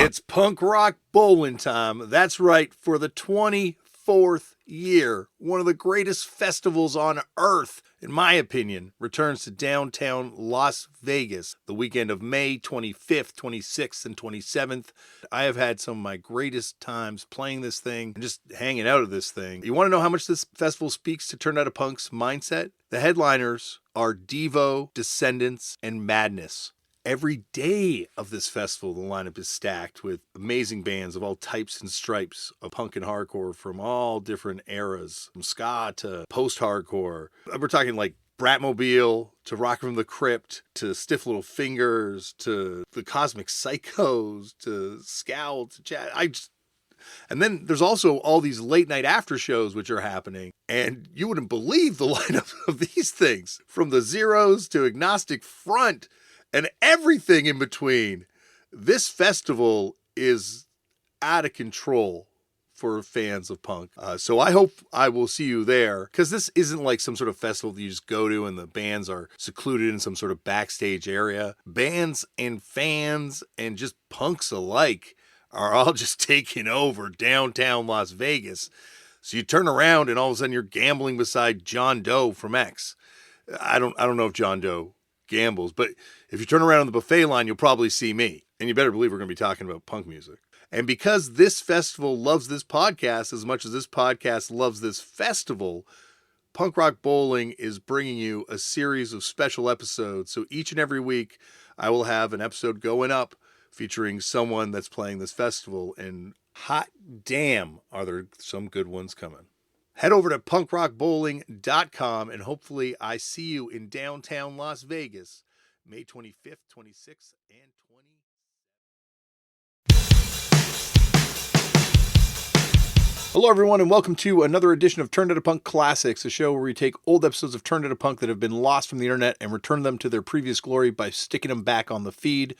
It's punk rock bowling time. That's right, for the 24th year, one of the greatest festivals on earth, in my opinion, returns to downtown Las Vegas the weekend of May 25th, 26th, and 27th. I have had some of my greatest times playing this thing and just hanging out at this thing. You want to know how much this festival speaks to Turned Out a Punk's mindset? The headliners are Devo, Descendants, and Madness. Every day of this festival, the lineup is stacked with amazing bands of all types and stripes of punk and hardcore from all different eras, from ska to post-hardcore. We're talking like Bratmobile to Rock from the Crypt to Stiff Little Fingers to the Cosmic Psychos to Scowl to Chad. And then there's also all these late night after shows which are happening. And you wouldn't believe the lineup of these things, from the Zeros to Agnostic Front and everything in between. This festival is out of control for fans of punk. So I hope I will see you there, because this isn't like some sort of festival that you just go to and the bands are secluded in some sort of backstage area. Bands and fans and just punks alike are all just taking over downtown Las Vegas. So you turn around and all of a sudden you're gambling beside John Doe from X. I don't know if John Doe gambles, but if you turn around on the buffet line, you'll probably see me. And you better believe we're going to be talking about punk music. And because this festival loves this podcast as much as this podcast loves this festival, Punk Rock Bowling is bringing you a series of special episodes. So each and every week, I will have an episode going up featuring someone that's playing this festival. And hot damn, are there some good ones coming. Head over to punkrockbowling.com and hopefully I see you in downtown Las Vegas, May 25th, 26th, and 27th. Hello, everyone, and welcome to another edition of Turned Out a Punk Classics, a show where we take old episodes of Turned Out a Punk that have been lost from the internet and return them to their previous glory by sticking them back on the feed.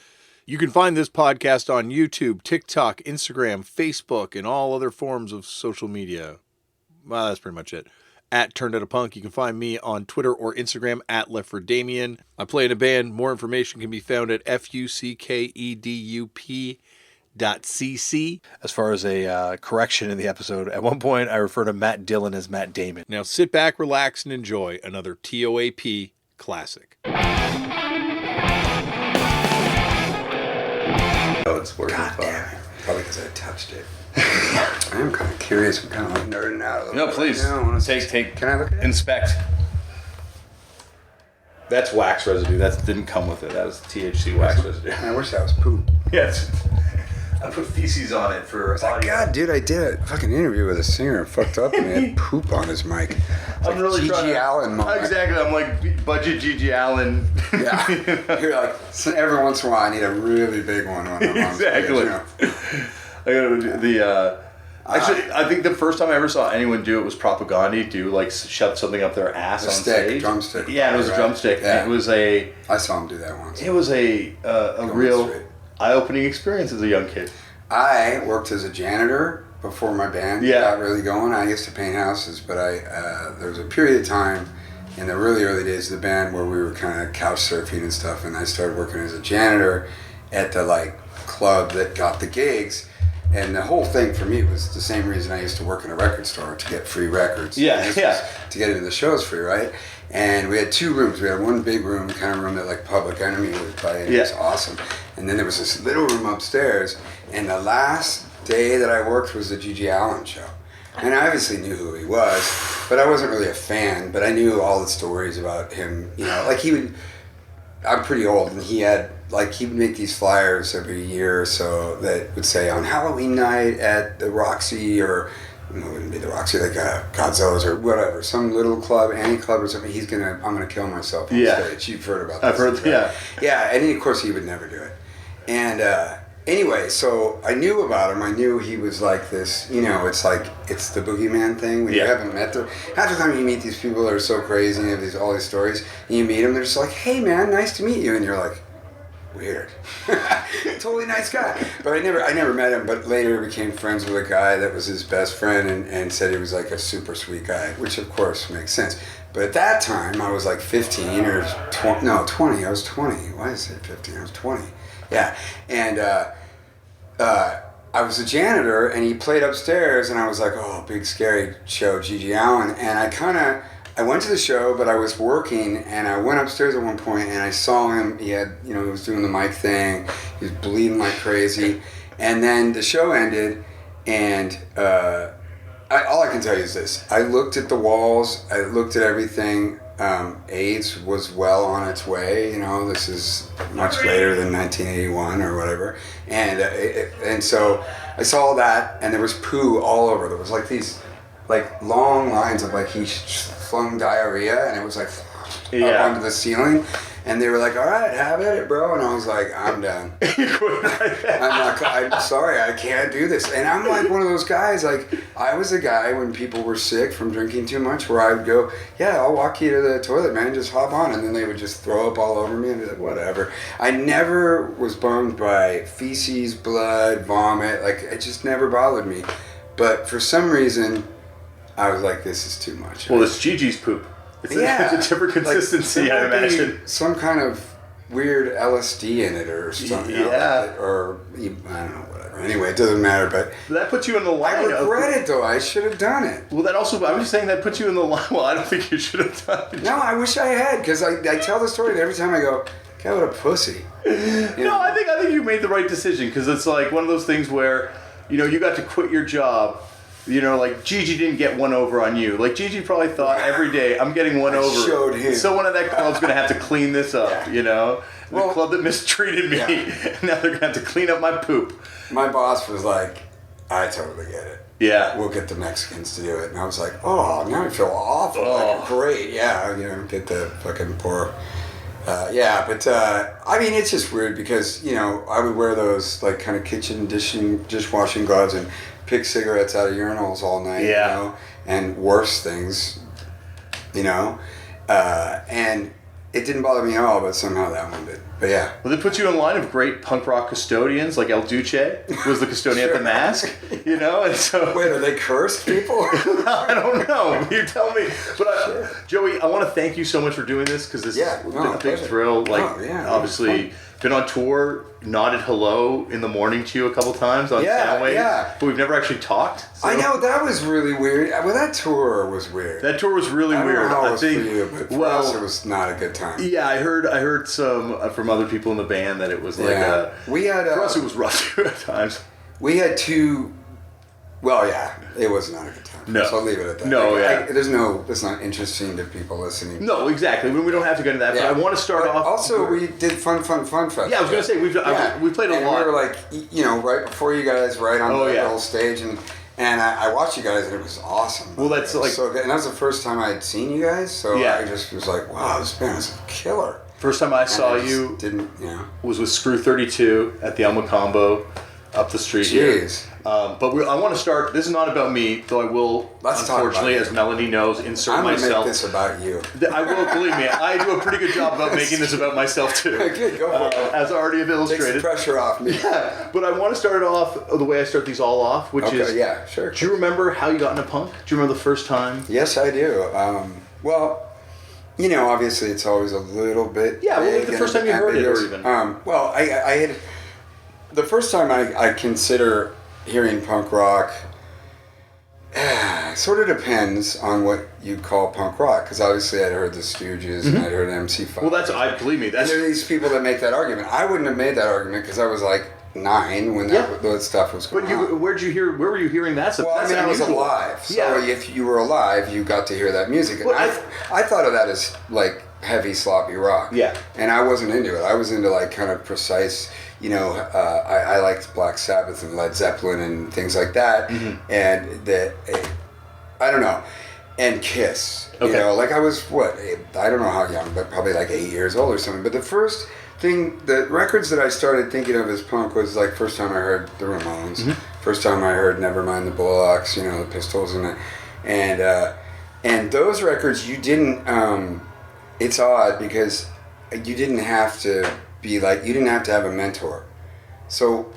You can find this podcast on YouTube, TikTok, Instagram, Facebook, and all other forms of social media. Well, that's pretty much it. At Turned Out a Punk. You can find me on Twitter or Instagram at Left for Damian. I play in a band. More information can be found at fuckedup.cc. As far as a correction in the episode, at one point I refer to Matt Dillon as Matt Damon. Now sit back, relax, and enjoy another TOAP Classic. Oh, it's working. God damn it. Probably because I touched it. I am kind of curious. I'm kind of like nerding out a little No, bit. please. Take. Can I look at it? Inspect. That's wax residue. That didn't come with it. That was THC wax residue. I wish that was poop. Yes. I put feces on it for audio. God, dude, I did a fucking interview with a singer and fucked up and he had poop on his mic. It's I'm really trying G.G. to... Allen moment. Exactly. I'm like budget G.G. Allen. Yeah. You're like, so every once in a while I need a really big one when I'm on stage, Exactly. you know? I gotta do the... Actually, I think the first time I ever saw anyone do it was Propaganda do, like, shove something up their ass on stage. Drumstick. Yeah, it was a drumstick. Yeah. And it was a... I saw him do that once. It was a real straight. eye-opening experience as a young kid. I worked as a janitor before my band got really going. I used to paint houses, but there was a period of time in the really early days of the band where we were kind of couch surfing and stuff, and I started working as a janitor at the club that got the gigs. And the whole thing for me was the same reason I used to work in a record store, to get free records. Yeah. To get into the shows free, right? And we had two rooms. We had one big room, the kind of room that Public Enemy was playing. It was awesome. And then there was this little room upstairs. And the last day that I worked was the G.G. Allen show. And I obviously knew who he was, but I wasn't really a fan. But I knew all the stories about him. You know, I'm pretty old, and he would make these flyers every year or so that would say on Halloween night at the Roxy, or it wouldn't be the Roxy, Godzilla's or whatever, some little club, any club or something. I'm gonna kill myself on stage. You've heard about this. I've heard, right? Yeah, and of course he would never do it. And anyway, so I knew about him. I knew he was like this, it's the boogeyman thing when you haven't met them. Half the time you meet these people that are so crazy and have all these stories, and you meet them, they're just like, hey man, nice to meet you. And you're like, weird. Totally nice guy. But I never met him, but later became friends with a guy that was his best friend and said he was like a super sweet guy, which of course makes sense. But at that time, I was like 15 or 20. I was 20. Why did I say 15? I was 20. Yeah. And I was a janitor, and he played upstairs, and I was like, oh, big scary show, Gigi Allen. And I went to the show, but I was working, and I went upstairs at one point, and I saw him. He had, he was doing the mic thing. He was bleeding like crazy. And then the show ended, and all I can tell you is this. I looked at the walls. I looked at everything. AIDS was well on its way. This is much later than 1981 or whatever. And so I saw that, and there was poo all over. There was like these long lines of he flung diarrhea, and it was up onto the ceiling. And they were like, all right, have at it, bro. And I was like, I'm done. I'm sorry, I can't do this. And I'm like one of those guys, I was a guy when people were sick from drinking too much, where I would go, yeah, I'll walk you to the toilet, man, just hop on. And then they would just throw up all over me and be like, whatever. I never was bummed by feces, blood, vomit. It just never bothered me. But for some reason, I was like, this is too much. Well, it's Gigi's poop. It's a different consistency, I imagine. Some kind of weird LSD in it or something. Or I don't know, whatever. Anyway, it doesn't matter. But that puts you in the line. I regret it, though. I should have done it. Well, that also, I'm just saying that puts you in the line. Well, I don't think you should have done it. No, I wish I had, because I tell the story, and every time I go, God, what a pussy. No, I think you made the right decision, because it's like one of those things where, you got to quit your job. Gigi didn't get one over on you. Gigi probably thought every day, I'm getting one over. Showed him. Someone at that club's going to have to clean this up, The club that mistreated me, now they're going to have to clean up my poop. My boss was like, I totally get it. Yeah. We'll get the Mexicans to do it. And I was like, oh, now I feel awful. Oh. Great. Yeah, get the fucking poor... it's just weird because, I would wear those, kind of kitchen dishwashing gloves and pick cigarettes out of urinals all night, and worse things, and it didn't bother me at all, but somehow that one did. But yeah. Well, they put you in line of great punk rock custodians, like El Duce was the custodian at the Mask, and so... Wait, are they cursed people? I don't know. You tell me. But Joey, I want to thank you so much for doing this, because this has been a big thrill. Obviously, been on tour, nodded hello in the morning to you a couple times on Soundwave, but we've never actually talked. So. I know, that was really weird. Well, that tour was weird. That tour was really weird. I don't know how it was for you, but for us it was not a good time. Yeah, I heard some from other people in the band that it was for us it was rough at times. We had two. Well, it was not a good time. No. So I'll leave it at that. No, it's not interesting to people listening. No, exactly. We don't have to get into that. Yeah. But I want to start off. Also, we did Fun Fest. Yeah, I was going to say, we played a lot. And we were right before you guys, right on the whole stage. And I watched you guys, and it was awesome. Well, that's so good. And that was the first time I had seen you guys. So I just was like, wow, this band is a killer. First time I saw you was with Screw 32 at the Alma Combo up the street here. But I want to start. This is not about me, though I will, unfortunately, as Melanie knows, insert myself. I'm going to make this about you. I will, believe me. I do a pretty good job about making this about myself, too. Good, go for it. As already illustrated. Take the pressure off me. Yeah, but I want to start it off the way I start these all off, which is... yeah, sure. Do you remember how you got into punk? Do you remember the first time? Yes, I do. Obviously it's always a little bit... Yeah, well, the first time you heard it, or even... I had... The first time I consider hearing punk rock sort of depends on what you call punk rock, because obviously I'd heard the Stooges and I'd heard MC5. Well, believe me, that's... And there are these people that make that argument. I wouldn't have made that argument because I was 9 when that stuff was going on. But where were you hearing that stuff? Well, I was alive. So if you were alive, you got to hear that music. And I thought of that as heavy, sloppy rock. Yeah. And I wasn't into it. I was into kind of precise... I liked Black Sabbath and Led Zeppelin and things like that, and I don't know, and Kiss. Okay. I was I don't know how young, but probably 8 years old or something. But the first thing, the records that I started thinking of as punk was first time I heard the Ramones, first time I heard Nevermind the Bullocks, the Pistols and those records you didn't. It's odd because you didn't have to. You didn't have to have a mentor. So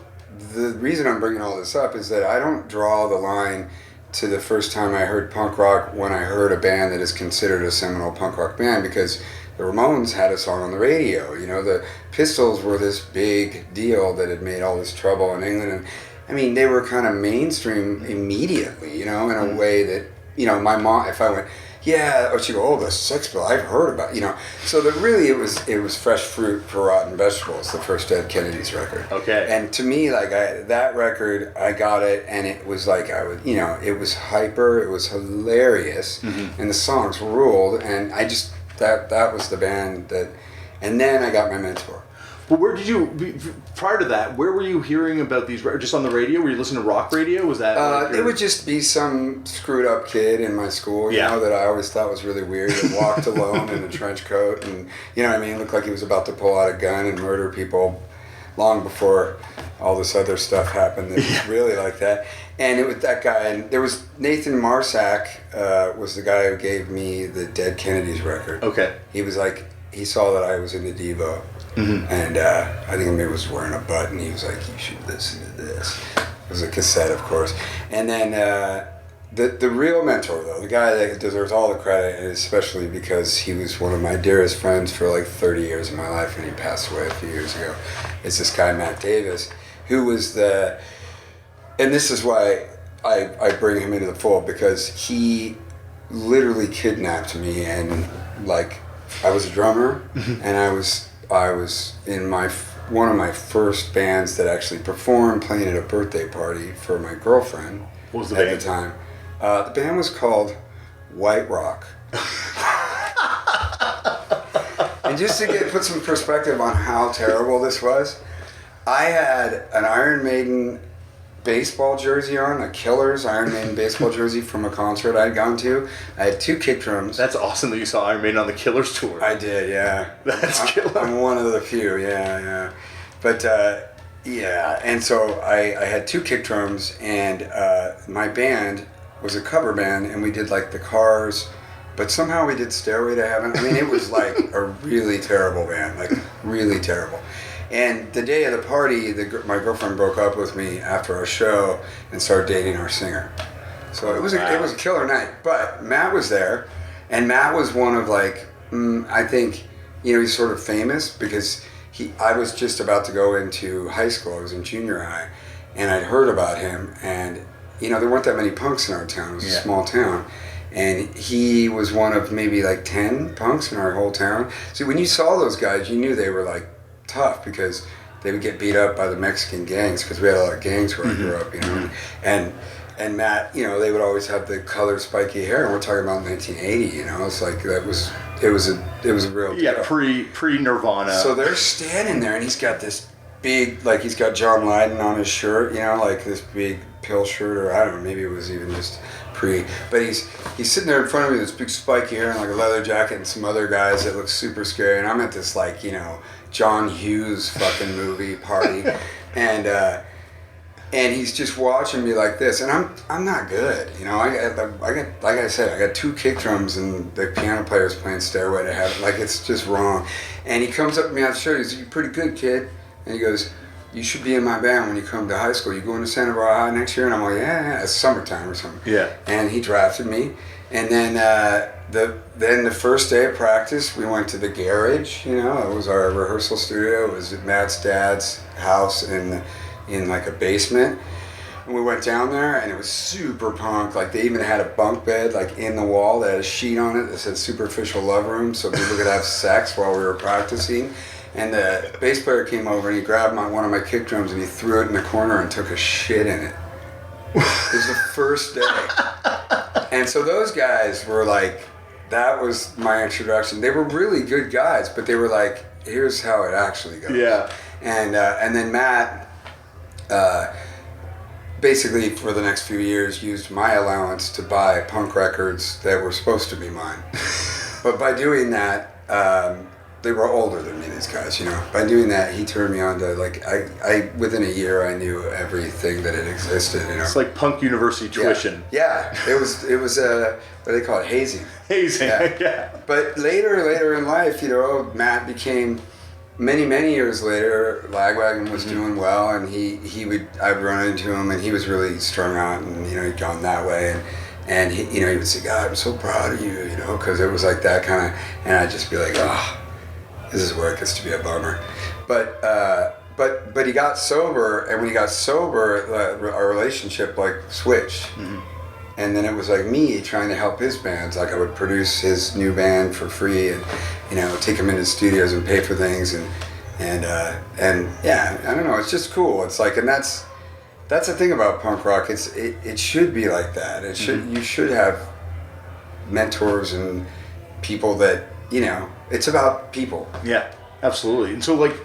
the reason I'm bringing all this up is that I don't draw the line to the first time I heard punk rock when I heard a band that is considered a seminal punk rock band, because the Ramones had a song on the radio. You know, the Pistols were this big deal that had made all this trouble in England. And I mean, they were kind of mainstream immediately, you know, in a way that, you know, my mom, if I went, yeah, or she'd go, oh, the Sex Pistols, I've heard about, you know. So that really it was fresh fruit for rotten vegetables, the first Dead Kennedys record. Okay. And to me, like, that record, I got it, and it was like, you know, it was hyper, it was hilarious, and the songs ruled, and I just, that was the band that, and then I got my mentor. But where did you, prior to that, where were you hearing about these? Just on the radio? Were you listening to rock radio? Was that? It would just be some screwed up kid in my school, you know, that I always thought was really weird, that walked alone in a trench coat and, you know what I mean, looked like he was about to pull out a gun and murder people long before all this other stuff happened that was really like that. And it was that guy, and there was Nathan Marsack was the guy who gave me the Dead Kennedys record. Okay. He was like, he saw that I was into Devo. And I think maybe was wearing a button. He was like, you should listen to this. It was a cassette, of course. And then the real mentor, though, the guy that deserves all the credit, and especially because he was one of my dearest friends for like 30 years of my life, and he passed away a few years ago, is this guy, Matt Davis, who was and this is why I bring him into the fold, because he literally kidnapped me, and like, I was a drummer, and I was in one of my first bands that actually performed, playing at a birthday party for my girlfriend. What was the at band? The time? The band was called White Rock. And just to put some perspective on how terrible this was, I had an Iron Maiden baseball jersey on, a Killers Iron Maiden baseball jersey from a concert I'd gone to. I had 2 kick drums. That's awesome that you saw Iron Maiden on the Killers tour. I did, yeah. That's killer. I'm one of the few, yeah. But, yeah, and so I had 2 kick drums, and my band was a cover band, and we did like the Cars, but somehow we did Stairway to Heaven. I mean, it was like a really terrible band, like really terrible. And the day of the party, my girlfriend broke up with me after our show and started dating our singer. So it was a killer night. But Matt was there, and Matt was one of like, I think, you know, he's sort of famous because I was just about to go into high school. I was in junior high, and I'd heard about him, and you know, there weren't that many punks in our town. It was a small town. And he was one of maybe like 10 punks in our whole town. So when you saw those guys, you knew they were like tough, because they would get beat up by the Mexican gangs, because we had a lot of gangs where I grew up, you know. And Matt, you know, they would always have the colored spiky hair, and we're talking about 1980, you know. It's like it was a real deal. Yeah, pre Nirvana. So they're standing there, and he's got this big, like, he's got John Lydon on his shirt, you know, like this big pill shirt, or I don't know, maybe it was even just but he's sitting there in front of me with this big spiky hair and like a leather jacket and some other guys that look super scary, and I'm at this like, you know, John Hughes fucking movie party, and he's just watching me like this, and I'm not good, you know. I got like I said, I got 2 kick drums, and the piano player's playing Stairway to Heaven, like it's just wrong. And he comes up to me on the show, he goes, "You're pretty good, kid," and he goes, "You should be in my band when you come to high school. You going to Santa Barbara High next year?" And I'm like, yeah, it's summertime or something. Yeah. And he drafted me. And then the first day of practice, we went to the garage. You know, it was our rehearsal studio. It was at Matt's dad's house in like a basement. And we went down there, and it was super punk. Like, they even had a bunk bed like in the wall that had a sheet on it that said "Superficial Love Room," so people could have sex while we were practicing. And the bass player came over, and he grabbed one of my kick drums, and he threw it in the corner and took a shit in it. It was the first day. And so those guys were like, that was my introduction. They were really good guys, but they were like, here's how it actually goes. Yeah. And then Matt, basically for the next few years, used my allowance to buy punk records that were supposed to be mine. But by doing that, they were older than me, these guys, you know. By doing that, he turned me on to, like, I within a year, I knew everything that had existed, you know. It's like punk university tuition. Yeah. It was what do they call it? Hazing. Hazing, yeah. But later in life, you know, Matt became, many years later, Lagwagon was doing well, and I'd run into him, and he was really strung out, and, you know, he'd gone that way, And he would say, God, I'm so proud of you, because it was like that kind of, and I'd just be like, oh, this is where it gets to be a bummer. But he got sober, and when he got sober, our relationship like switched. Mm-hmm. And then it was like me trying to help his bands. Like I would produce his new band for free, and take him into studios and pay for things, and yeah, I don't know. It's just cool. It's like, and that's the thing about punk rock. It should be like that. It should you should have mentors and people that it's about people. Yeah, absolutely. And so like,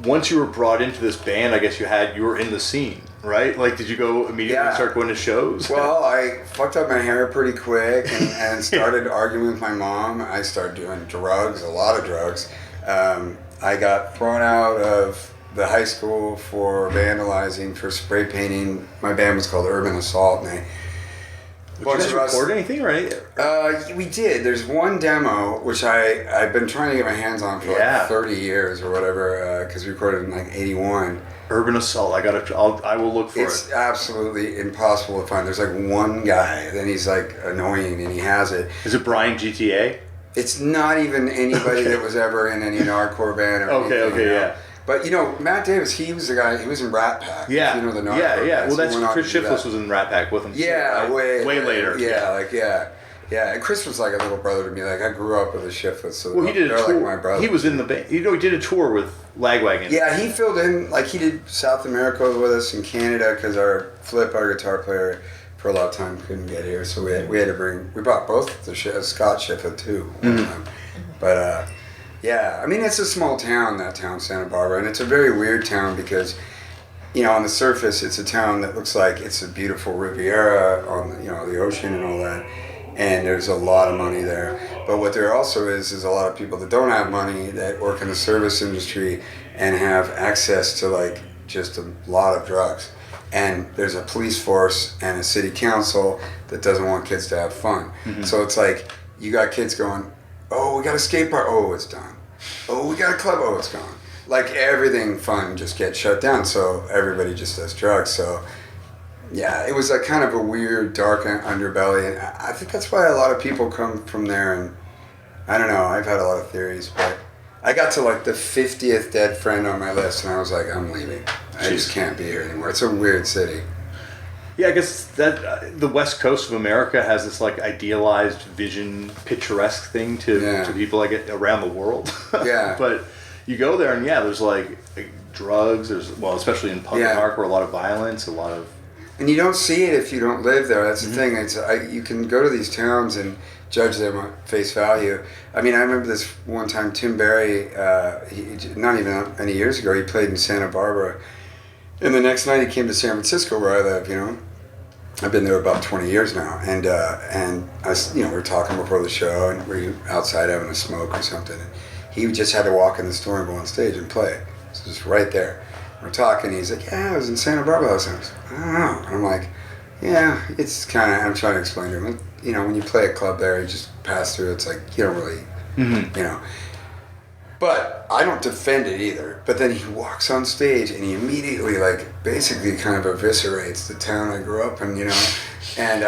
once you were brought into this band, I guess you were in the scene, right? Like, did you go immediately start going to shows? Well, I fucked up my hair pretty quick and started arguing with my mom. I started doing drugs, a lot of drugs. I got thrown out of the high school for vandalizing, for spray painting. My band was called Urban Assault, and did you guys record anything, right? We did. There's one demo, which I've been trying to get my hands on for like 30 years or whatever, because we recorded in like 81. Urban Assault, I will look for it. It's absolutely impossible to find. There's like one guy, then he's like annoying, and he has it. Is it Brian GTA? It's not even anybody that was ever in any hardcore band or anything. Yeah. But Matt Davis, he was the guy. He was in Rat Pack. Yeah, the Narco guys. Well, that's Chris Shifless was in Rat Pack with him. Yeah, right? way later. Yeah. And Chris was like a little brother to me. Like I grew up with the Shifless, so he did a tour. Like my brother. He was in the band. He did a tour with Lagwagon. Yeah, he filled in. Like he did South America with us in Canada because our guitar player, for a lot of time couldn't get here, so we had to we brought both the Scott Shiflett too. But. Yeah, I mean, it's a small town, that town, Santa Barbara, and it's a very weird town because, on the surface, it's a town that looks like it's a beautiful Riviera on, the ocean and all that, and there's a lot of money there. But what there also is a lot of people that don't have money that work in the service industry and have access to, like, just a lot of drugs. And there's a police force and a city council that doesn't want kids to have fun. Mm-hmm. So it's like, you got kids going, oh, we got a skate park. Oh, it's done. Oh, we got a club. Oh, it's gone. Like everything fun just gets shut down. So everybody just does drugs. So yeah, it was a kind of a weird, dark underbelly. And I think that's why a lot of people come from there. And I don't know. I've had a lot of theories, but I got to like the 50th dead friend on my list, and I was like, I'm leaving. I just can't be here anymore. It's a weird city. Yeah, I guess that the West Coast of America has this like idealized vision, picturesque thing to people like around the world. Yeah. But you go there and there's like drugs. Especially in punk and hardcore, a lot of violence, a lot of. And you don't see it if you don't live there. That's the thing. It's you can go to these towns and judge them at face value. I mean, I remember this one time. Tim Berry, not even any years ago, he played in Santa Barbara, and the next night he came to San Francisco, where I live. I've been there about 20 years now, and I, we were talking before the show, and we were outside having a smoke or something, and he just had to walk in the store and go on stage and play. So just right there. We're talking, he's like, yeah, I was in Santa Barbara last night. I don't know. And I'm like, yeah, it's kind of, I'm trying to explain to him, when you play a club there, you just pass through, it's like, you don't really, But I don't defend it either. But then he walks on stage and he immediately, like, basically kind of eviscerates the town I grew up in, and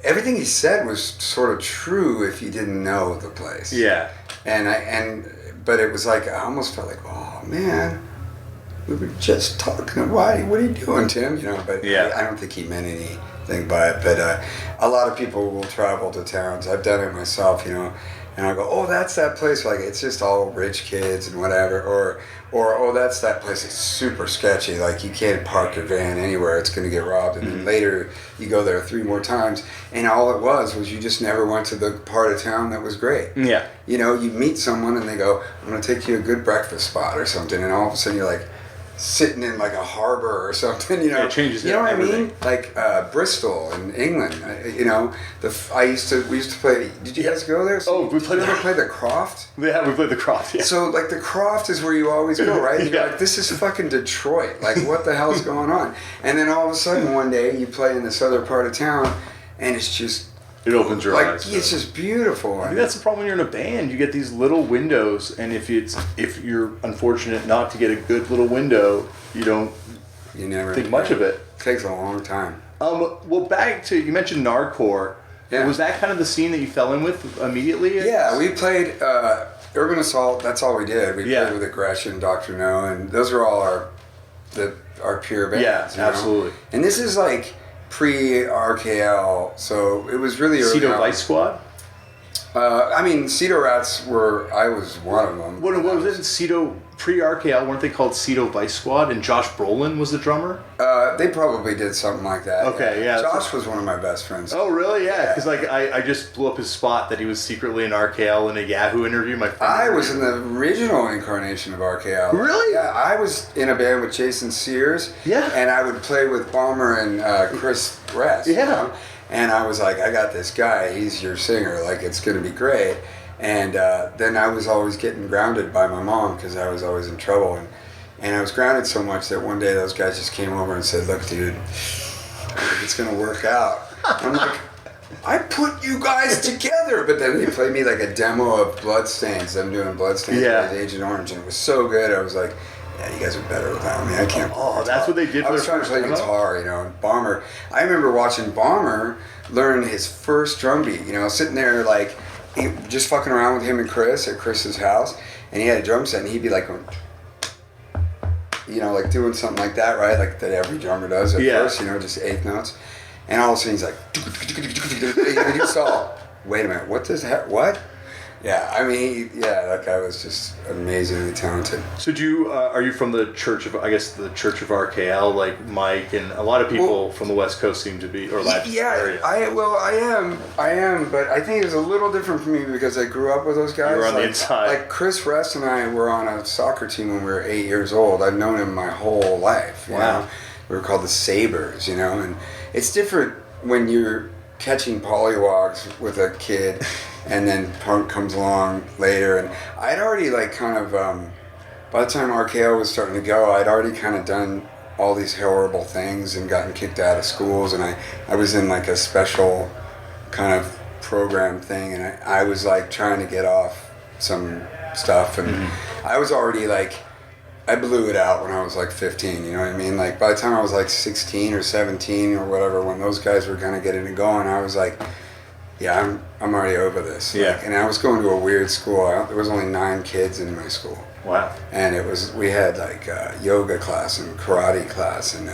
everything he said was sort of true if you didn't know the place. Yeah. But it was like, I almost felt like, oh man, we were just talking. What are you doing, Tim? But I don't think he meant anything by it. But a lot of people will travel to towns. I've done it myself, And I go, oh, that's that place. Like, it's just all rich kids and whatever. Or oh, that's that place. It's super sketchy. Like, you can't park your van anywhere. It's going to get robbed. And then later, you go there 3 more times. And all it was you just never went to the part of town that was great. Yeah. You meet someone and they go, I'm going to take you to a good breakfast spot or something. And all of a sudden, you're like, sitting in like a harbor or something, it changes. You know what I mean? Like Bristol in England. We used to play. Did you guys go there? We played. Did you ever play the Croft? Yeah, we played the Croft. Yeah. So like the Croft is where you always go, right? And you're like, this is fucking Detroit. Like, what the hell's going on? And then all of a sudden one day you play in this other part of town, and it's just. It opens your eyes. It's just beautiful. I mean, that's the problem when you're in a band. You get these little windows, and if you're unfortunate not to get a good little window, you never think much of it. It takes a long time. Well, back to, you mentioned Nardcore. Yeah. Was that kind of the scene that you fell in with immediately? Yeah, we played Urban Assault. That's all we did. We Yeah. played with Aggression, Dr. No, and those are all our pure bands. Yeah, you know? absolutely. And this is like pre-RKL, so it was really early Cedo on. Vice Squad? I mean, Cedo Rats I was one of them. What was it? Cedo, pre-RKL, weren't they called Cedo Vice Squad? And Josh Brolin was the drummer? They probably did something like that. Okay, yeah. Josh was one of my best friends. Oh, really? Yeah, because like I just blew up his spot that he was secretly in RKL in a Yahoo interview. My friend I was in the original incarnation of RKL. Really? Yeah, I was in a band with Jason Sears. Yeah. And I would play with Bomber and Chris Rest. Yeah. You know? And I was like, I got this guy. He's your singer. Like, it's going to be great. And then I was always getting grounded by my mom because I was always in trouble. And I was grounded so much that one day those guys just came over and said, look, dude, I think it's going to work out. I'm like, I put you guys together. But then they played me like a demo of Bloodstains. Them doing Bloodstains with Agent Orange. And it was so good. I was like, yeah, you guys are better without me. I can't. Oh, that's what they did. I was trying to play guitar, you know. And Bomber. I remember watching Bomber learn his first drum beat. You know, sitting there like just fucking around with him and Chris at Chris's house, and he had a drum set, and he'd be like going, you know, like doing something like that, right? Like that every drummer does at first, you know, just eighth notes. And all of a sudden he's like, and you saw, wait a minute, what? Yeah, I mean, that guy was just amazingly talented. So are you from the Church of RKL, like Mike, and a lot of people from the West Coast seem to be, or that area? I am, but I think it was a little different for me because I grew up with those guys. You were on the inside. Like Chris Rest and I were on a soccer team when we were 8 years old. I've known him my whole life. You know? We were called the Sabres, you know, and it's different when you're catching pollywogs with a kid and then punk comes along later, and I'd already like kind of by the time RKO was starting to go, I'd already kind of done all these horrible things and gotten kicked out of schools, and I was in like a special kind of program thing, and I was like trying to get off some stuff, and I was already like, I blew it out when I was like 15, you know what I mean? Like by the time I was like 16 or 17 or whatever, when those guys were kind of getting it going, I was like, yeah, I'm already over this. Yeah. Like, and I was going to a weird school. There was only 9 kids in my school. Wow. And we had like yoga class and karate class, and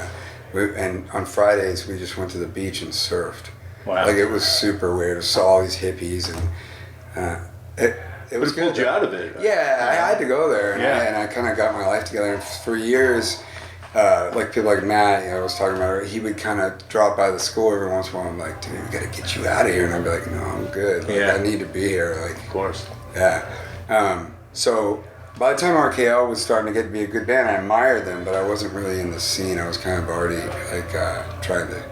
on Fridays we just went to the beach and surfed. Wow. Like it was super weird. Saw all these hippies, and it was good. Pulled you out of it. Yeah, I had to go there, and I kind of got my life together. And for years, like people like Matt, you know, I was talking about, he would kind of drop by the school every once in a while. I'm like, dude, we got to get you out of here. And I'd be like, no, I'm good. Like, I need to be here. Like, of course. Yeah. So by the time RKL was starting to get to be a good band, I admired them, but I wasn't really in the scene. I was kind of already like trying to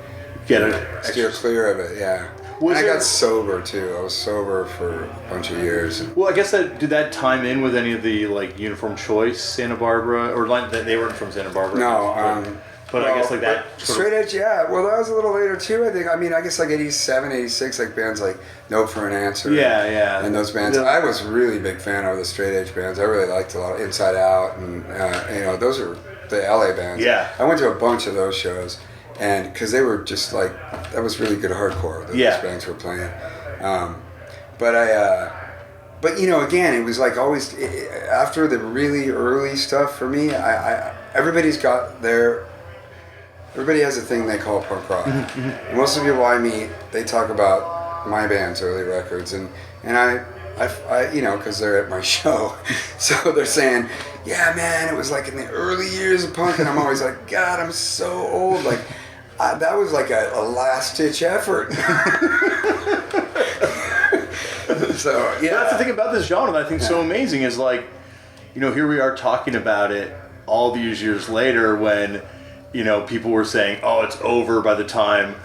steer clear of it. Yeah. And I got sober too. I was sober for a bunch of years. Well, I guess did that time in with any of the like Uniform Choice Santa Barbara, or like they weren't from Santa Barbara? No. But I guess like that. Straight Edge, yeah. Well, that was a little later too, I think. I mean, I guess like 87, 86, like bands like Note for an Answer. Yeah. And those bands. I was a really big fan of the Straight Edge bands. I really liked a lot of Inside Out, and you know, those are the LA bands. Yeah. I went to a bunch of those shows. And because they were just like, that was really good hardcore that those bands were playing. But you know, again, it was like always, after the really early stuff for me, everybody has a thing they call punk rock. And most of the people I meet, they talk about my band's early records, and I you know, because they're at my show, so they're saying, yeah, man, it was like in the early years of punk, and I'm always like, God, I'm so old, like, that was like a last-ditch effort. So, yeah. That's the thing about this genre that I think is so amazing is like, you know, here we are talking about it all these years later when, you know, people were saying, oh, it's over by the time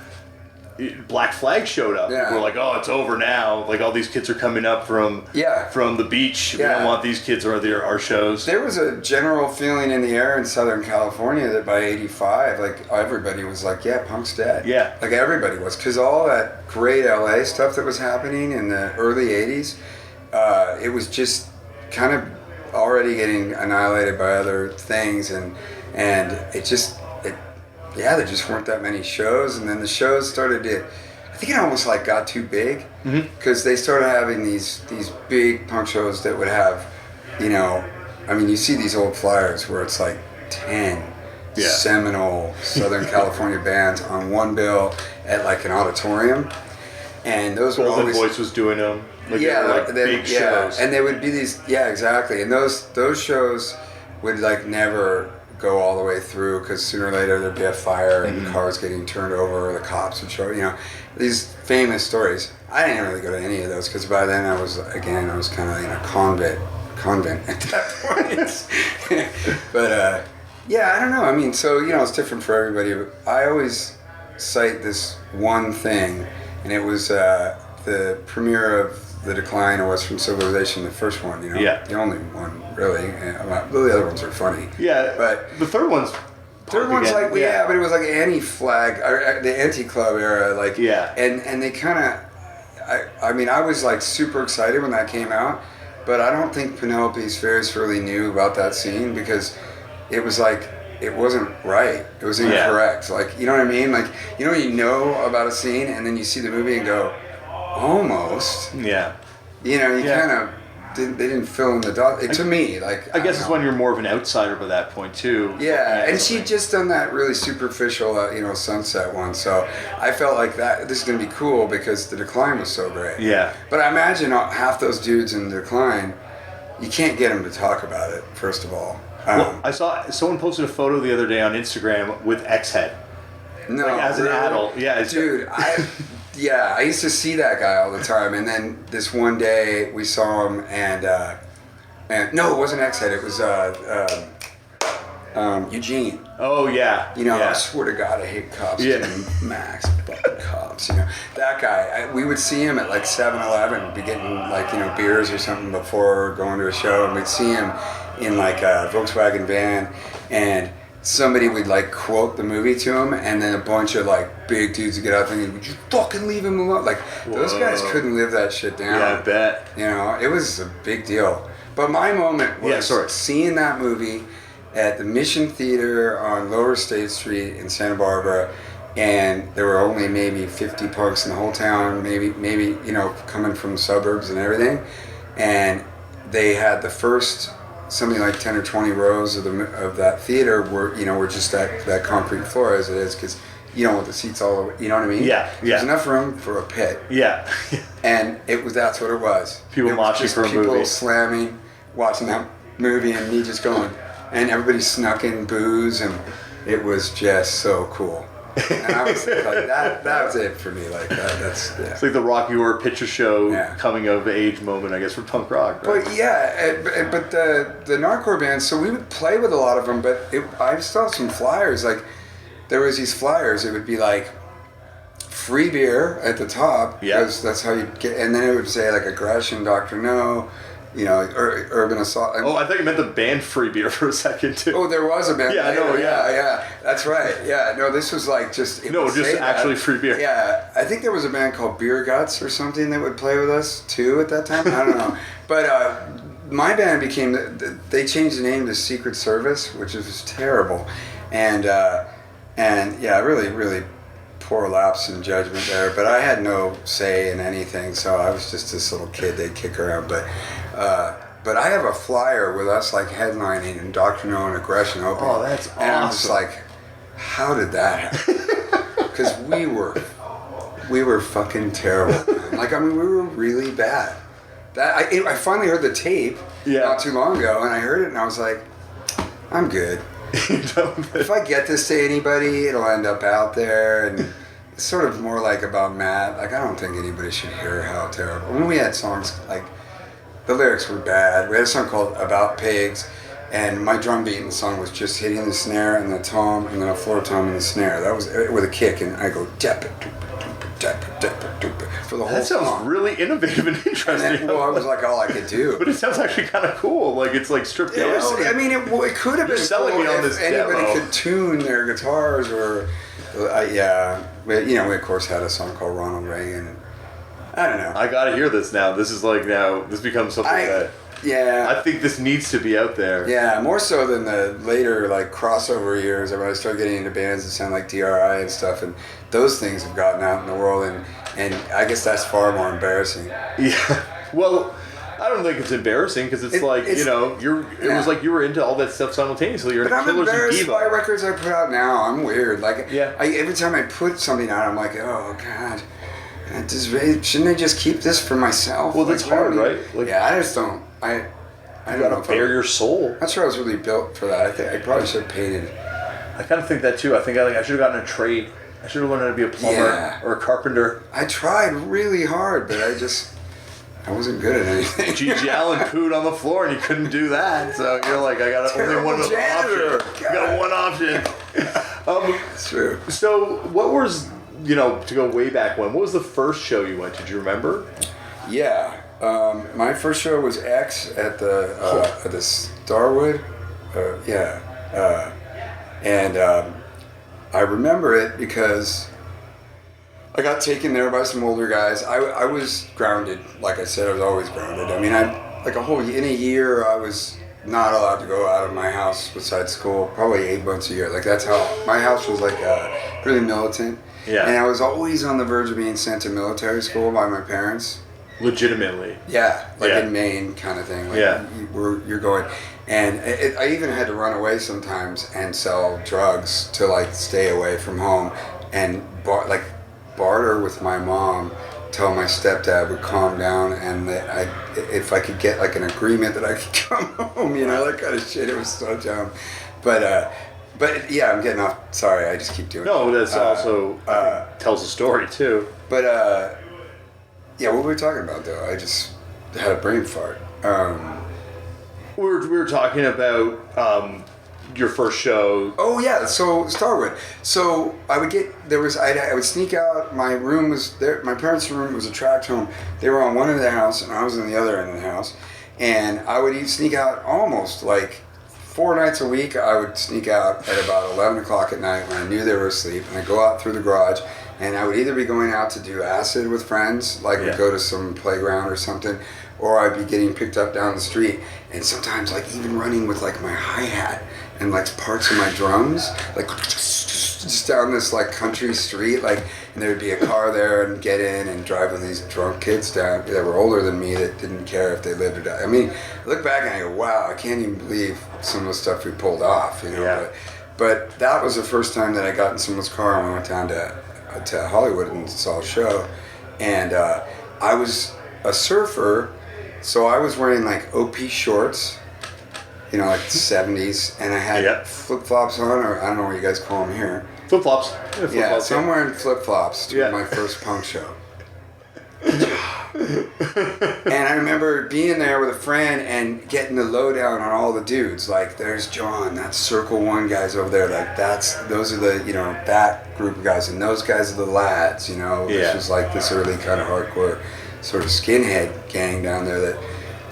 Black Flag showed up. Yeah. We're like, oh, it's over now. Like all these kids are coming up from the beach. We don't want these kids or our shows. There was a general feeling in the air in Southern California that by 85, like everybody was like, yeah, punk's dead. Yeah. Like everybody was, because all that great LA stuff that was happening in the early 80s, it was just kind of already getting annihilated by other things, and it just yeah, there just weren't that many shows, and then the shows started to. I think it almost like got too big because they started having these big punk shows that would have, you know, I mean, you see these old flyers where it's like 10 seminal Southern California bands on one bill at like an auditorium, and those were always. Voice was doing them. Like big shows, and they would be these. Yeah, exactly, and those shows would like never go all the way through because sooner or later there'd be a fire and cars getting turned over, or the cops would show. You know, these famous stories. I didn't really go to any of those because by then I was kind of in a convent at that point. But yeah, I don't know. I mean, so you know, it's different for everybody. But I always cite this one thing, and it was the premiere of The Decline of Western Civilization, the first one. You know, the only one really. The other ones are funny. Yeah, but the third one's. Third one's like but it was like anti-flag, or the anti-club era, like and they kind of, I mean, I was like super excited when that came out, but I don't think Penelope Spheres really knew about that scene because it was like it wasn't right, it was incorrect, like you know what I mean, like you know about a scene and then you see the movie and go, almost, you know, you kind of. They didn't fill in the dot. To me, like I guess it's when you're more of an outsider by that point too. Yeah, and she'd just done that really superficial, you know, Sunset one. So I felt like that this is gonna be cool because The Decline was so great. Yeah. But I imagine half those dudes in The Decline, you can't get them to talk about it. First of all. Well, I saw someone posted a photo the other day on Instagram with X-Head. No, like as an adult, dude, I used to see that guy all the time, and then this one day we saw him, and no, it wasn't X-Head, it was Eugene. Oh yeah. You know, I swear to God, I hate cops. Max fucking cops. You know, that guy. We would see him at like 7-Eleven, be getting like, you know, beers or something before going to a show, and we'd see him in like a Volkswagen van, and somebody would like quote the movie to him, and then a bunch of like big dudes would get out thinking, would you fucking leave him alone? Like, those guys couldn't live that shit down. Yeah, I bet. You know, it was a big deal. But my moment was seeing that movie at the Mission Theater on Lower State Street in Santa Barbara, and there were only maybe 50 punks in the whole town, maybe you know, coming from the suburbs and everything, and they had the first something like 10 or 20 rows of that theater were just that concrete floor as it is, because you don't want the seats all over, you know what I mean? Yeah. There's enough room for a pit. Yeah. And that's what it was. People watching for a movie. People slamming, watching that movie, and me just going, and everybody snuck in booze, and it was just so cool. And I was like, that was it for me. Like that's It's like the Rocky Horror Picture Show coming of age moment, I guess, for punk rock. Right? But but the Narcore bands. So we would play with a lot of them, but I still have some flyers. Like there was these flyers. It would be like free beer at the top. Because that's how you get. And then it would say like Aggression, Dr. No. You know, Urban Assault. Oh, I thought you meant the band Free Beer for a second, too. Oh, there was a band. Yeah, no, yeah. That's right. Yeah, no, this was like just... actually Free Beer. Yeah, I think there was a band called Beer Guts or something that would play with us, too, at that time. I don't know. But my band became... They changed the name to Secret Service, which was terrible. And yeah, really, really poor lapse in judgment there. But I had no say in anything, so I was just this little kid they'd kick around. But I have a flyer with us like headlining and Dr. No and Aggression opening. Oh, that's awesome. And I'm just like, how did that happen? Because we were fucking terrible. Like, I mean, we were really bad. I finally heard the tape not too long ago, and I heard it and I was like, I'm good. If I get this to anybody, it'll end up out there, and it's sort of more like about Matt. Like, I don't think anybody should hear how terrible. When we had songs like, the lyrics were bad. We had a song called About Pigs, and my drum beat in the song was just hitting the snare and the tom, and then a floor tom and the snare. That was with a kick, and I go dap it, for the whole song. That sounds really innovative and interesting. And then, well, I was like all I could do. But it sounds actually kind of cool. Like, it's like stripped down. I mean, it could have been selling cool me on if this anybody demo. could tune their guitars, or But, you know, we of course had a song called Ronald Reagan. I don't know. I gotta hear this now. This is like this becomes something that... Yeah. I think this needs to be out there. Yeah, more so than the later like crossover years when I started getting into bands that sound like DRI and stuff, and those things have gotten out in the world, and I guess that's far more embarrassing. Yeah. Well, I don't think it's embarrassing because it's like, you know, it was like you were into all that stuff simultaneously. You're but I'm Killers and embarrassed Diva. by records I put out now. I'm weird. Like, yeah. Every time I put something out, I'm like, oh God, shouldn't I just keep this for myself? Well, that's hard, right? Like, yeah, I just don't. I don't know. Bare your soul. Not sure I was really built for that. I think I probably should have painted. I kind of think that too. I think I should have gotten a trade. I should have learned how to be a plumber or a carpenter. I tried really hard, but I wasn't good at anything. G.G. Allen pooed on the floor and you couldn't do that. So you're like, I got only one option. I got one option. It's true. So what was, to go way back when, what was the first show you went to? Do you remember? Yeah. My first show was X at the Starwood. And I remember it because I got taken there by some older guys. I was grounded. Like I said, I was always grounded. I mean, in a year, I was not allowed to go out of my house besides school, probably 8 months a year. Like, that's how, my house was like really militant. Yeah. And I was always on the verge of being sent to military school by my parents. Legitimately. Yeah, in Maine kind of thing. Like, you're going. And I even had to run away sometimes and sell drugs to like stay away from home and barter with my mom till my stepdad would calm down and that if I could get like an agreement that I could come home, that kind of shit. It was so dumb. But yeah, I'm getting off. Sorry, I just keep doing it. No, that's also tells a story too. But yeah, what were we talking about though? I just had a brain fart. We were talking about your first show. Oh yeah, so Starwood. So I would sneak out. My room was there. My parents' room was a tract home. They were on one end of the house, and I was on the other end of the house. And I would sneak out almost like 4 nights a week. I would sneak out at about 11 o'clock at night when I knew they were asleep, and I'd go out through the garage. And I would either be going out to do acid with friends, like we'd go to some playground or something, or I'd be getting picked up down the street, and sometimes like even running with like my hi-hat and like parts of my drums, like just down this like country street, like, and there'd be a car there and get in and drive with these drunk kids down that were older than me that didn't care if they lived or died. I mean, I look back and I go, wow, I can't even believe some of the stuff we pulled off, But that was the first time that I got in someone's car and we went down to Hollywood and saw a show, and I was a surfer, so I was wearing like OP shorts, like the 70s, and I had flip-flops on, or I don't know what you guys call them here. Flip-flops. Yeah, so I'm wearing flip-flops to my first punk show. And I remember being there with a friend and getting the lowdown on all the dudes. Like, there's John, that's Circle One guys over there. Like, those are the, that group of guys. And those guys are the lads, This was like this early kind of hardcore sort of skinhead gang down there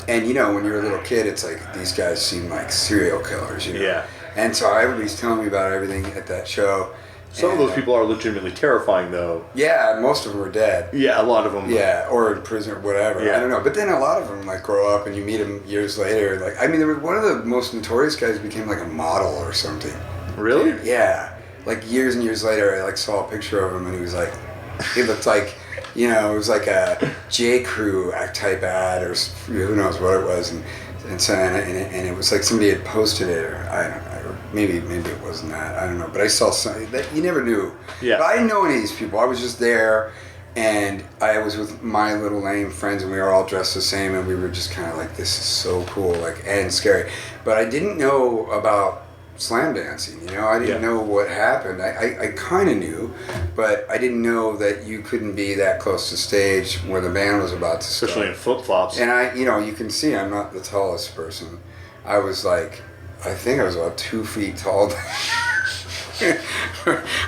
and when you're a little kid, it's like these guys seem like serial killers, Yeah. And so everybody's telling me about everything at that show. Some of those people are legitimately terrifying, though. Yeah, most of them are dead. Yeah, a lot of them. Yeah, or in prison or whatever. Yeah. I don't know. But then a lot of them like grow up and you meet them years later. Like, I mean, there was one of the most notorious guys became like a model or something. Really? Yeah. Like years and years later, I like saw a picture of him and he looked like, it was like a J. Crew type ad or who knows what it was, and it was like somebody had posted it, or I don't know, or maybe it wasn't that, I don't know, but I saw something that you never knew. Yeah. But I didn't know any of these people. I was just there, and I was with my little lame friends, and we were all dressed the same, and we were just kind of like, this is so cool, like, and scary. But I didn't know about slam dancing, I didn't know what happened. I kind of knew, but I didn't know that you couldn't be that close to stage where the band was about to start. Especially in flip-flops. And you can see I'm not the tallest person. I was like, I think I was about 2 feet tall.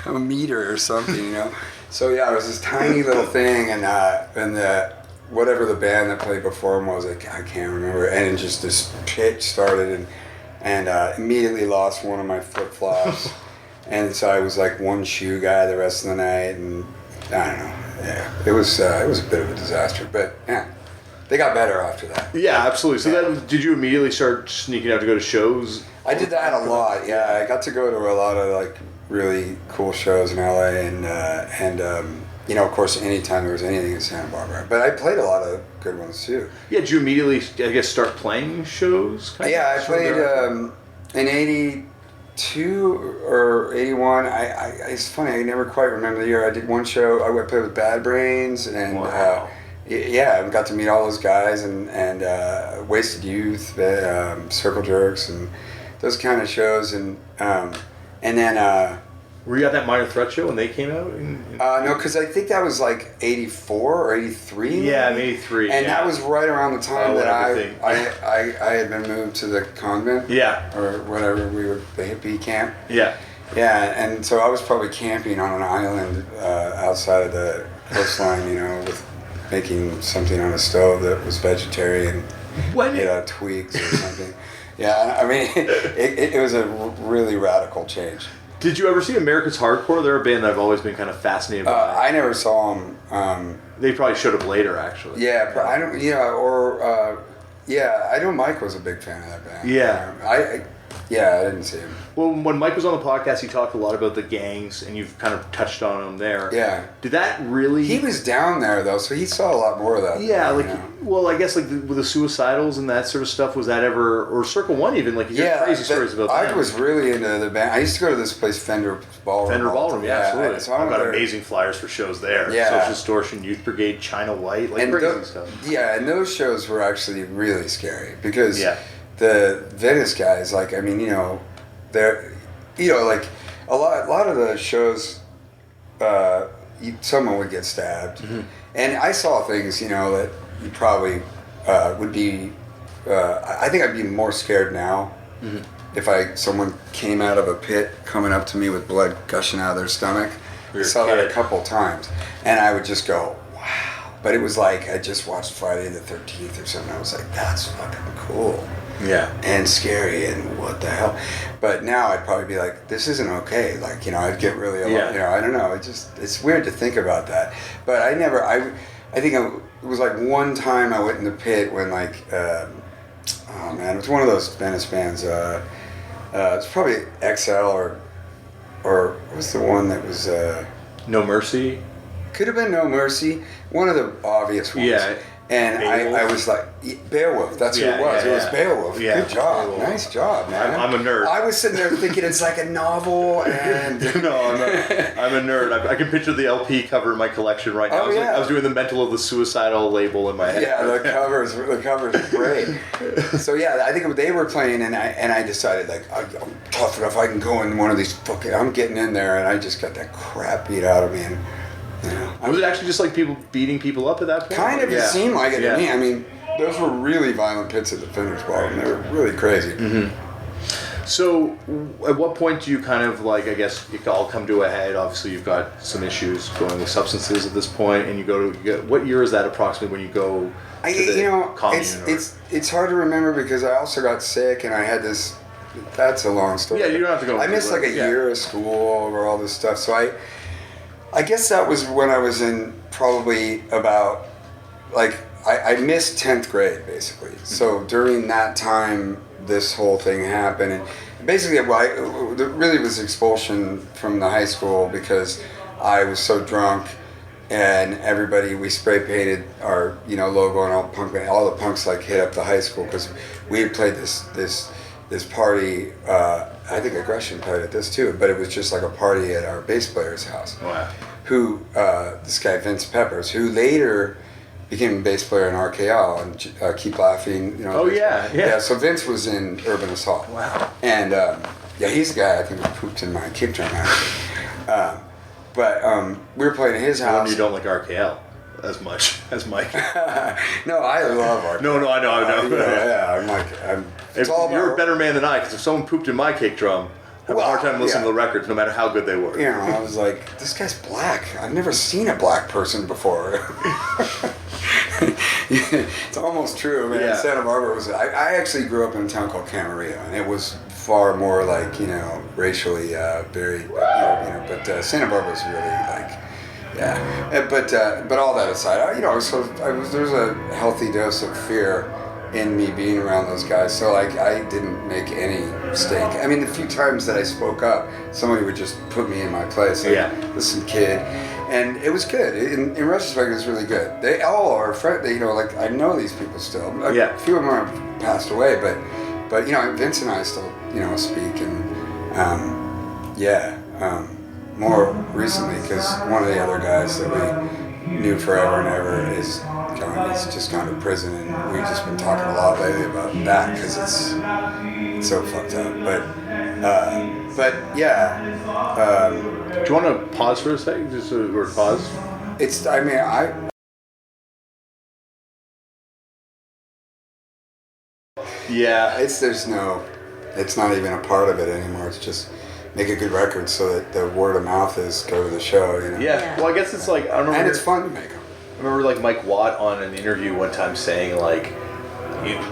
A meter or something, So yeah, it was this tiny little thing, and whatever the band that played before him was, I can't remember, and just this pitch started, and immediately lost one of my flip-flops. And so I was like one shoe guy the rest of the night, and I don't know. Yeah, it was a bit of a disaster, but yeah. they got better after that. Yeah, absolutely. So then, did you immediately start sneaking out to go to shows? I did that a lot. Yeah, I got to go to a lot of like really cool shows in LA, and you know, of course, anytime there was anything in Santa Barbara. But I played a lot of good ones too. Yeah, did you immediately, I guess, start playing shows? Yeah, I played in '82 or '81. It's funny, I never quite remember the year. I did one show. I played with Bad Brains, and wow. Yeah, I got to meet all those guys, and Wasted Youth, Circle Jerks, and those kind of shows, and then. Were you at that Minor Threat show when they came out? No, because I think that was like '84 or '83. Yeah, '83. And that was right around the time that I had been moved to the convent. Yeah. Or whatever, the hippie camp. Yeah. Yeah, and so I was probably camping on an island outside of the coastline, you know, with making something on a stove that was vegetarian, tweaks or something. Yeah, I mean, it was a really radical change. Did you ever see America's Hardcore? They're a band that I've always been kind of fascinated by. I never saw them. They probably showed up later, actually. Yeah, but I don't. I know Mike was a big fan of that band. Yeah. I didn't see him. Well, when Mike was on the podcast, he talked a lot about the gangs, and you've kind of touched on them there. Yeah. Did that really... He was down there, though, so he saw a lot more of that. Yeah, well, I guess, like, with the suicidals and that sort of stuff, was that ever... Or Circle One, even, like, you hear crazy stories about that. I was really into the band. I used to go to this place, Fender Ballroom. Yeah, absolutely. So I've got amazing flyers for shows there. Yeah. Social Distortion, Youth Brigade, China White, like, crazy stuff. Yeah, and those shows were actually really scary, because the Venice guys, like, I mean, you know... There, you know, like a lot of the shows, someone would get stabbed, and I saw things, you know, that you probably would be. I think I'd be more scared now if someone came out of a pit coming up to me with blood gushing out of their stomach. I saw that a couple times, and I would just go, wow. But it was like I just watched Friday the 13th or something. I was like, that's fucking cool. Yeah. And scary, and what the hell. But now I'd probably be like, this isn't okay. Like, you know, I'd get really, you know, I don't know. It's weird to think about that. But I think it was like one time I went in the pit when, like, it was one of those Venice bands. It's probably XL or what was the one that was... No Mercy? Could have been No Mercy. One of the obvious ones. Yeah. And I was like, Beowulf, that's who it was. It was Beowulf. Yeah. Good job. Beowulf. Nice job, man. I'm a nerd. I was sitting there thinking it's like a novel, and... No, I'm a nerd. I can picture the LP cover in my collection right now. I was doing the Mental of the Suicidal label in my head. Yeah, the cover's great. So yeah, I think they were playing, and I decided, like, I'm tough enough, I can go in one of these I'm getting in there, and I just got that crap beat out of me, and... Yeah. Was it actually just like people beating people up at that point? Kind of, it seemed like it to me. I mean, those were really violent pits at the Fender's Ballroom. They were really crazy. Mm-hmm. So, at what point do you kind of, like, I guess it all come to a head? Obviously, you've got some issues going with substances at this point, and what year is that approximately when you go to the commune? It's hard to remember because I also got sick, and I had this... That's a long story. Yeah, you don't have to go... I missed like a year of school over all this stuff, so I guess that was when I was in probably about, like, I missed 10th grade, basically. So during that time, this whole thing happened. And basically, it really was expulsion from the high school because I was so drunk, and we spray painted our, you know, logo, and all the punks, like, hit up the high school because we had played this party. I think Aggression played at this too, but it was just like a party at our bass player's house. Wow. Who, this guy Vince Peppers, who later became a bass player in RKL and Keep Laughing. You know. Oh yeah. So Vince was in Urban Assault. Wow. And he's the guy I think who pooped in my kick drum actually. But we were playing at his house. Well, you don't like RKL as much as Mike. No, I love RKL. No, I know. You're a better man than I, because if someone pooped in my kick drum, I have a hard time listening to the records, no matter how good they were. You know, I was like, this guy's black. I've never seen a black person before. It's almost true, man. Yeah. Santa Barbara was... I actually grew up in a town called Camarillo, and it was far more like, you know, racially very... but Santa Barbara was really like... Yeah, but all that aside, there's a healthy dose of fear in me being around those guys. So like I didn't make any mistake. I mean, the few times that I spoke up, somebody would just put me in my place. Like, listen, kid, and it was good. In retrospect, it was really good. They all are friends. Like I know these people still. A few of them have passed away, but Vince and I still speak, and more recently because one of the other guys that we knew forever and ever he's just gone to prison, and we've just been talking a lot lately about that because it's so fucked up. But yeah. Do you want to pause for a second? Just a word pause. Yeah. It's not even a part of it anymore. It's just make a good record so that the word of mouth is go to the show. Yeah. Well, I guess it's like I remember. And it's fun to make them. I remember like Mike Watt on an interview one time saying like,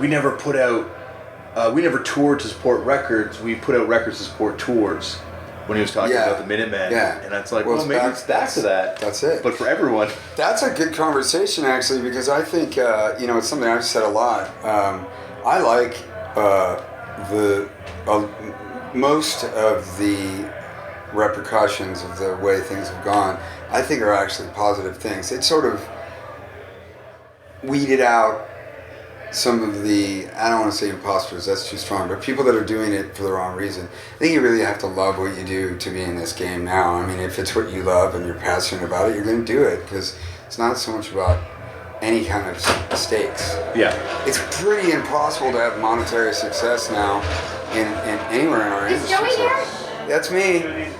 we never toured to support records. We put out records to support tours. When he was talking about the Minutemen, and it's like, well maybe it's back to that. That's it. But for everyone, that's a good conversation actually, because I think it's something I've said a lot. I like most of the repercussions of the way things have gone. I think are actually positive things. It sort of weeded out some of the, I don't want to say imposters, that's too strong, but people that are doing it for the wrong reason. I think you really have to love what you do to be in this game now. I mean, if it's what you love and you're passionate about it, you're going to do it, because it's not so much about any kind of stakes. Yeah. It's pretty impossible to have monetary success now in anywhere in our industry. Is Joey here? That's me.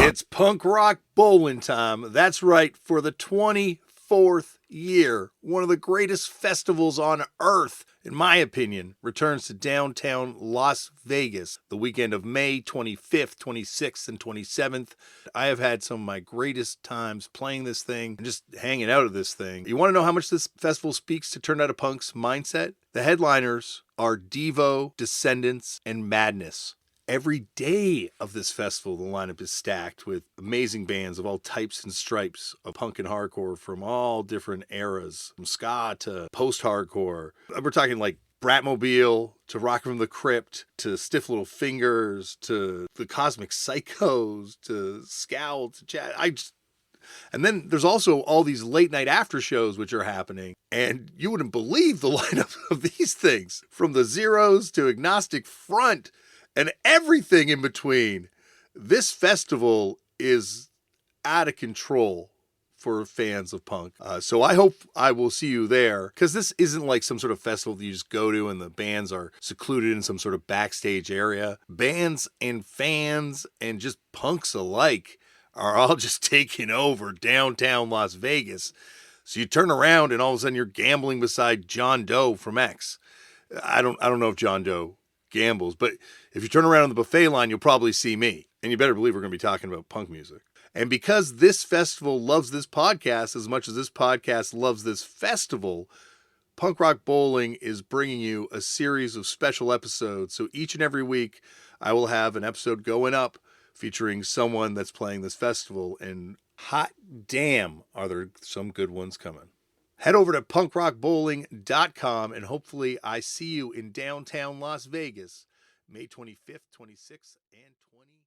It's punk rock bowling time. That's right, for the 24th year, one of the greatest festivals on earth, in my opinion, returns to downtown Las Vegas the weekend of May 25th, 26th, and 27th. I have had some of my greatest times playing this thing and just hanging out at this thing. You want to know how much this festival speaks to Turn Out a Punk's mindset? The headliners are Devo, Descendants, and Madness. Every day of this festival, the lineup is stacked with amazing bands of all types and stripes of punk and hardcore from all different eras, from ska to post-hardcore. We're talking like Bratmobile to Rock from the Crypt to Stiff Little Fingers to the Cosmic Psychos to Scowl to Chad. And then there's also all these late night after shows which are happening, and you wouldn't believe the lineup of these things, from the Zeros to Agnostic Front and everything in between. This festival is out of control for fans of punk. So I hope I will see you there, because this isn't like some sort of festival that you just go to and the bands are secluded in some sort of backstage area. Bands and fans and just punks alike are all just taking over downtown Las Vegas. So you turn around and all of a sudden you're gambling beside John Doe from X. I don't know if John Doe gambles, but if you turn around on the buffet line, you'll probably see me. And you better believe we're going to be talking about punk music. And because this festival loves this podcast as much as this podcast loves this festival, Punk Rock Bowling is bringing you a series of special episodes. So each and every week, I will have an episode going up featuring someone that's playing this festival. And hot damn, are there some good ones coming. Head over to punkrockbowling.com and hopefully I see you in downtown Las Vegas, May 25th, 26th, and 20th.